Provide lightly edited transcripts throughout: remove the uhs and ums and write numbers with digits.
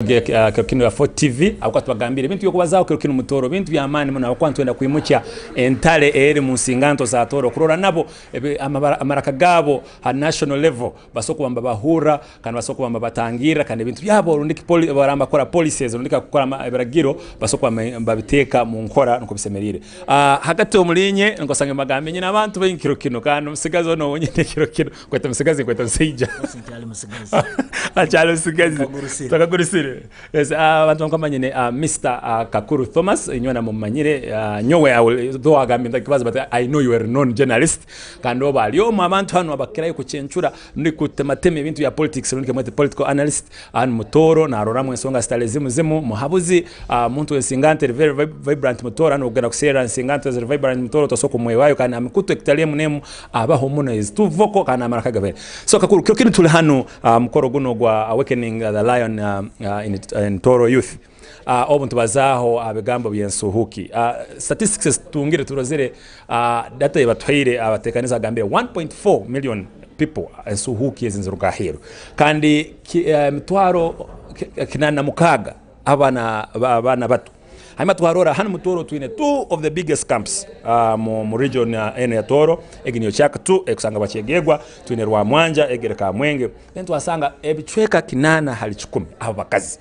kino ya 4 TV akwa twagambire bintu yokubazaho kino mutoro bintu byamani muna okwantwenda kwimucha entale eri mu nsinganto za Tooro kurora nabo amaraka gabo ha national level basokubamba bahura kandi basokubamba batangira kandi bintu byabo rundiki baramba kora policies rundika kukora ebiragiro basokubamba biteka mu nkora nuko bisemerire hagati omulinye ngosanga magambe nyina abantu benkiro kino kandi musigazo no wonyine kiro kino kweta musigazi kweta sija achalo musigazi takagurisire. Yes, abantu nkamanyine Mr. Kakuru Thomas inyona mumanyire nyowe though agambye kibaza but I know you are known journalist kandi obalyo mu abantu hano abakirayo kucenchura ndi kutemateme ibintu ya politics ndi kemwe political analyst an mutoro na arora mwensonga stalezimu zimu muhabuzi muntu wensingante very vibrant mutoro ano ogenda kusera nsingante very vibrant mutoro tosoko mwewayo kandi amikuto ekitaliye munemu abaho muno is too vocal kandi amaraka gabe so Kakuru kino tuli hano mukoro guno gwa awakening the lion in Tooro youth obuntu bazaho abegambo byensuhuki statistics tungire turozere data yabatwaire abatekaniza gambire 1.4 million people ensuhuki ezinziruka hero kandi mitwaro kinana mukaga abana batu haima twarora hano mutoro twine two of the biggest camps mu region ya Tooro eginyo chaka tu ekusanga bachegegwa twine rwa mwanja egereka mwenge then twasanga ebichweka kinana hali 10 abo bakazi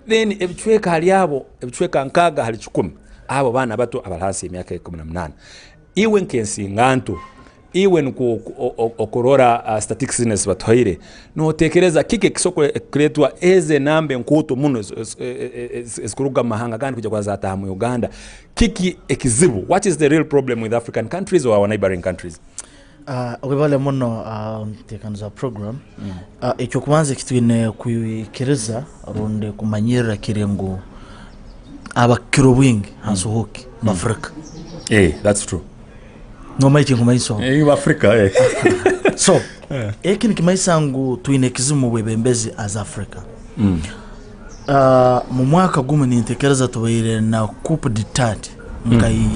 then ebichweka hali abo ebichweka nkaga hali 10 abo bana bato abalhasi emyaka 18 iwe nkensi ngantu iwe nko okorora statistics bathoire no tekereza kike kisoko kretwa eze nambe nkuto muno esikuruga mahanga kandi kujya kwazata mu Uganda kiki ekizibu. What is the real problem with African countries or our neighboring countries? Obebale muno tekanza program ekyo kubanze kitwine kuyikereza ronde kumanyira kirengo abakiro wingi hasuhuki mu Africa. That's true. No making kumaiso Africa so ekini kimaisangu twine kizimu webembezi as Africa mu mwaka gumu nintekereza tubaire na coupe d'etat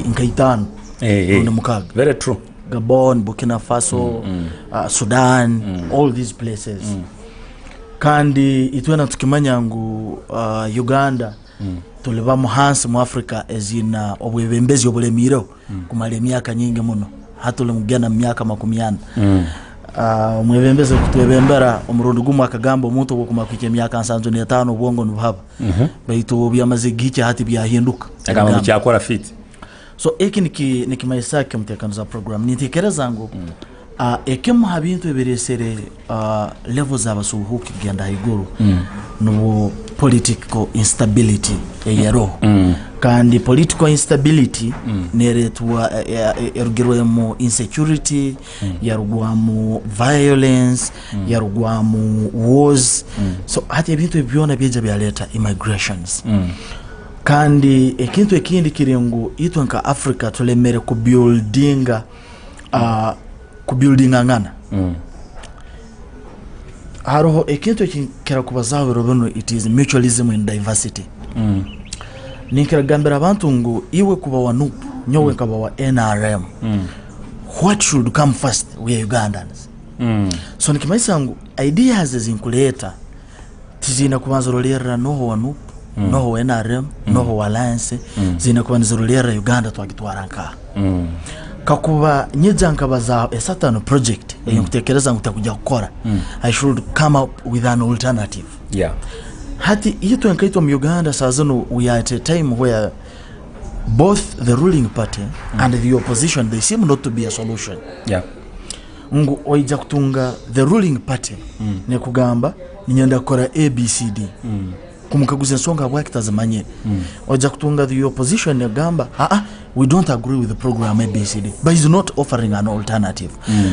nkaitano ronde mukaga. Very true. Gabon, Burkina Faso, Sudan, all these places. Kandi itwena tukimanya ngu Uganda tuliba muhansi mu Africa ezina obwebembezi obulemiro kumala emyaka nyingi muno hatule mugena myaka 40 mwebembezi kutwebembera omurundi gumu akagambo omuntu okumakwike emyaka 75 obwongo nubhaba baitu byamaze gicha hati byahinduka akaba cyakora fit. So eki nikimaisake mtekaniza program nitekereza ngo ekemu habintu eberesere levels abasuhuki genda iguru no political instability eyero kandi political instability neretwa erugirwemo insecurity yarugwamo violence yarugwamo wars so hati ebintu ebyona byeja byaleta immigrations kandi ekintu ekindi kirengo itwa nka Africa tulemere kubuildinga ngana haroho ekintu ekikira kubazaho robono it is mutualism and diversity ninkira gambira abantu ngo iwe kuba wanu nyowe kaba wa NRM what should come first we Ugandans so nikimaisa ngo ideas zinkuleta tizina kubanza rolera noho wanu noho NRM noho alliance zina kubanza rolera Uganda twagitwaranka kakuba nyijanga baza a certain project eyokutekereza ngutakuja gukora I should come up with an alternative. Hati yitu nkaitwa mu Uganda sazano we are at a time where both the ruling party and the opposition they seem not to be a solution. Ngo oija kutunga the ruling party ne kugamba ninyenda kora ABCD kumukaguza nsonga bwakitazamanye oija kutunga the opposition ne gamba we don't agree with the program ABCD but he's not offering an alternative.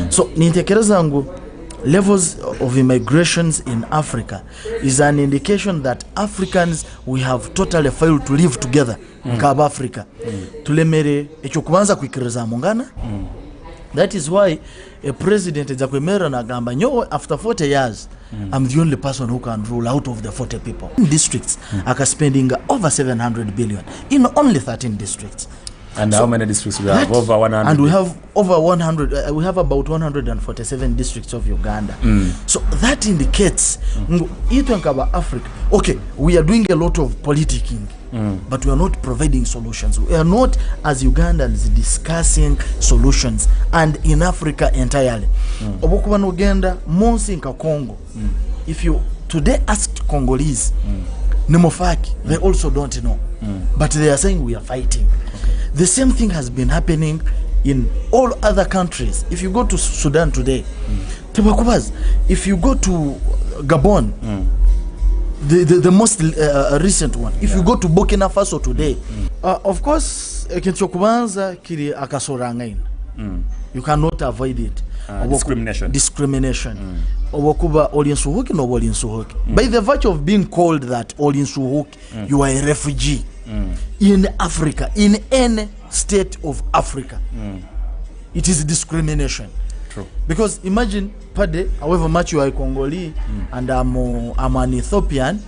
So nintekereza ngo levels of immigrations in Africa is an indication that Africans we have totally failed to live together nkaba Africa tulemere ekyo kubanza kwikiriza mungana. That is why a president ezakwemera na gamba nyo after 40 years I'm the only person who can rule out of the 40 people. In districts aka spending over 700 billion in only 13 districts. And so how many districts we have? Over 100. And we have over 100. We have about 147 districts of Uganda. So that indicates Africa. Okay, we are doing a lot of politicking, but we are not providing solutions. We are not, as Ugandans, discussing solutions. And in Africa entirely, Uganda, Monsi in Congo. If you today asked Congolese, Nemofaki, they also don't know. But they are saying we are fighting. Okay. The same thing has been happening in all other countries. If you go to Sudan today, if you go to Gabon, the most recent one, if you go to Burkina Faso today, of course, kiri akasorangain. You cannot avoid it. Discrimination. By the virtue of being called that you are a refugee in Africa, in any state of Africa. It is discrimination. True. Because imagine, Pade, however much you are a Congolese and I'm an Ethiopian,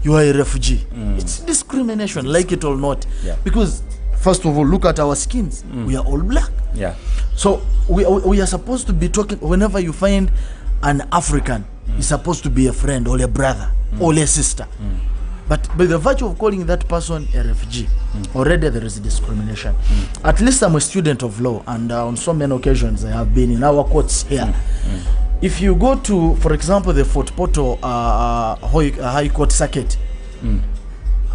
you are a refugee. It's discrimination, like it or not. Yeah. Because first of all, look at our skins. We are all black. Yeah. So we are supposed to be talking. Whenever you find an African, he's supposed to be a friend or a brother or a sister. But by the virtue of calling that person a refugee, already there is discrimination. At least I'm a student of law, and on so many occasions I have been in our courts here. If you go to, for example, the Fort Portal High Court Circuit,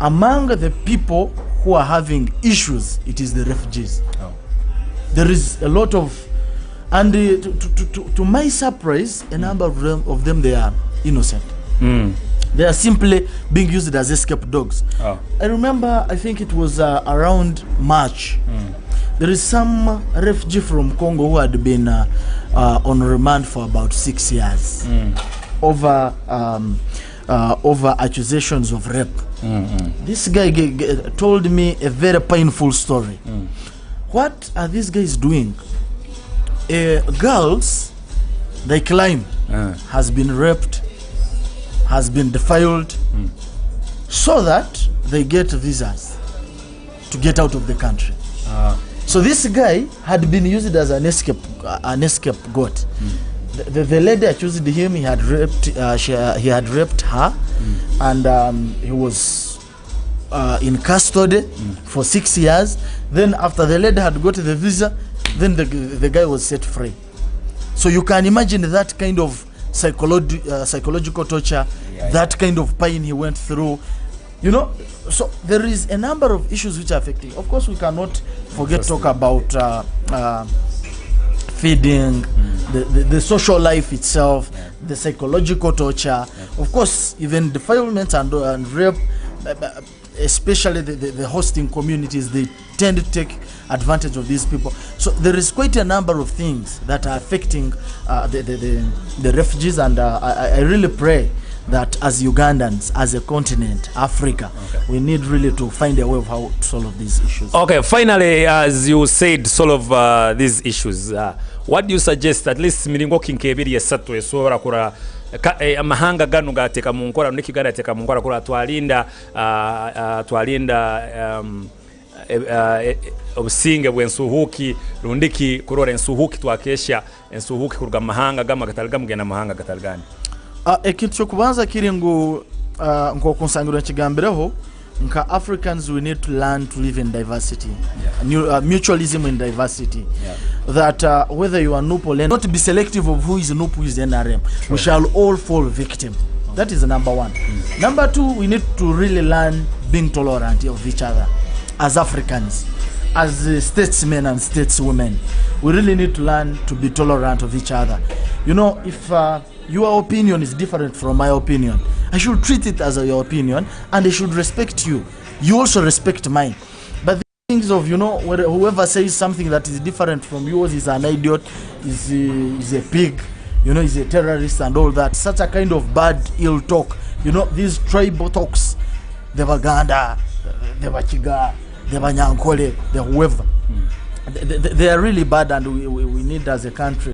among the people who are having issues, it is the refugees. There is a lot of, and to my surprise, a number of them they are innocent. They are simply being used as escape dogs. I remember, I think it was around March. There is some refugee from Congo who had been on remand for about 6 years over accusations of rape. This guy told me a very painful story. What are these guys doing? Girls, they claim, has been raped, has been defiled, so that they get visas to get out of the country. So this guy had been used as an scapegoat. The lady accused him. He had raped. He had raped her, and he was in custody for 6 years. Then after the lady had got the visa, then the guy was set free. So you can imagine that kind of psychological torture, that kind of pain he went through. You know, so there is a number of issues which are affecting. Of course, we cannot forget talk about feeding, the social life itself, the psychological torture. Of course, even defilement and rape, especially the hosting communities, they tend to take advantage of these people. So there is quite a number of things that are affecting the refugees, and I really pray that as Ugandans, as a continent, Africa, we need really to find a way of how to solve these issues. Okay, finally, as you said, solve these issues. What do you suggest, at least milingo kinkebiri esatu esora kura amahanga gano gateka mu nkora n'Uganda ateka mu nkora kura twalinda obusinge bw'ensuhuki rundiki kurora ensuhuki twakesha ensuhuki kuruga mahanga gama gatalga mugena mahanga gatalgani. Ekintu cyo kubanza kiri ngo kusangirwa kigambireho nka Africans, we need to learn to live in diversity, mutualism in diversity. That whether you are Nup or not be selective of who is Nup, who is NRM. We shall all fall victim. That is number one. Number two, we need to really learn being tolerant of each other as Africans, as statesmen and stateswomen. We really need to learn to be tolerant of each other. You know, if your opinion is different from my opinion, I should treat it as your opinion, and I should respect you. You also respect mine. But the things of, you know, whoever says something that is different from yours is an idiot, is a pig, you know, is a terrorist and all that. Such a kind of bad, ill talk. You know, these tribal talks, the Baganda, the Bachiga, the Banyankole, the whoever. They are really bad, and we need as a country